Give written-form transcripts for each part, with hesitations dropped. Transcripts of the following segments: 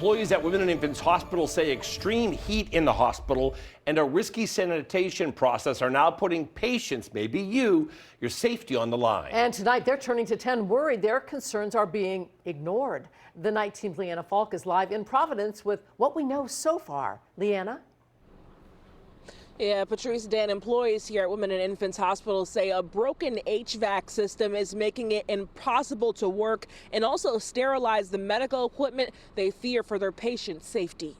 Employees at Women and Infants Hospital say extreme heat in the hospital and a risky sanitation process are now putting patients, maybe you, your safety on the line. And tonight they're turning to 10 worried their concerns are being ignored. The night team's Leanna Falk is live in Providence with what we know so far. Leanna? Yeah, Patrice, Dan, employees here at Women and Infants Hospital say a broken HVAC system is making it impossible to work and also sterilize the medical equipment they fear for their patients' safety.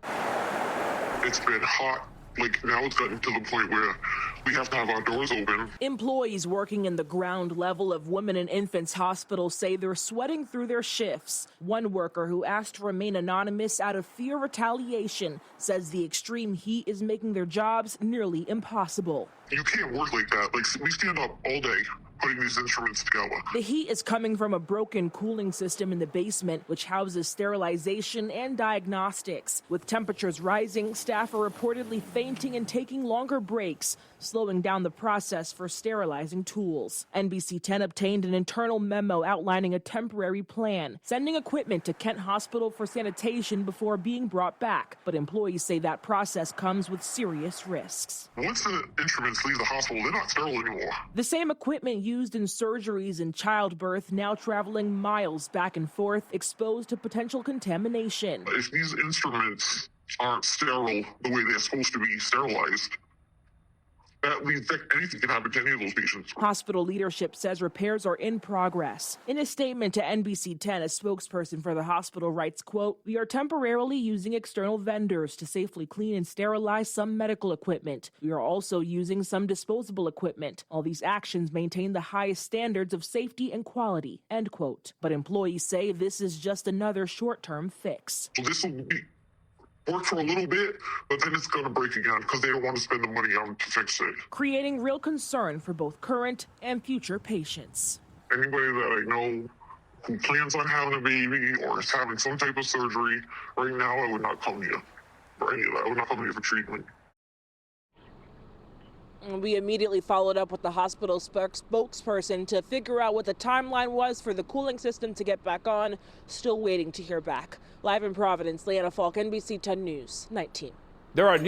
It's been hot. Like, now it's gotten to the point where we have to have our doors open. Employees working in the ground level of Women and Infants Hospital say they're sweating through their shifts. One worker who asked to remain anonymous out of fear of retaliation says the extreme heat is making their jobs nearly impossible. You can't work like that. Like, we stand up all day putting these instruments together. The heat is coming from a broken cooling system in the basement, which houses sterilization and diagnostics. With temperatures rising, staff are reportedly fainting and taking longer breaks, slowing down the process for sterilizing tools. NBC 10 obtained an internal memo outlining a temporary plan, sending equipment to Kent Hospital for sanitation before being brought back. But employees say that process comes with serious risks. Once the instruments leave the hospital, they're not sterile anymore. The same equipment used in surgeries and childbirth now traveling miles back and forth, exposed to potential contamination. If these instruments aren't sterile the way they're supposed to be sterilized, that means that anything can happen to any of those patients. Hospital leadership says repairs are in progress. In a statement to NBC 10, a spokesperson for the hospital writes, quote, "We are temporarily using external vendors to safely clean and sterilize some medical equipment. We are also using some disposable equipment. All these actions maintain the highest standards of safety and quality," end quote. But employees say this is just another short-term fix. So this will work for a little bit, but then it's going to break again because they don't want to spend the money on to fix it. Creating real concern for both current and future patients. Anybody that I know who plans on having a baby or is having some type of surgery, right now I would not come here for any of that. I would not come here for treatment. We immediately followed up with the hospital spokesperson to figure out what the timeline was for the cooling system to get back on. Still waiting to hear back. Live in Providence, Leanna Falk, NBC 10 News, 19. There are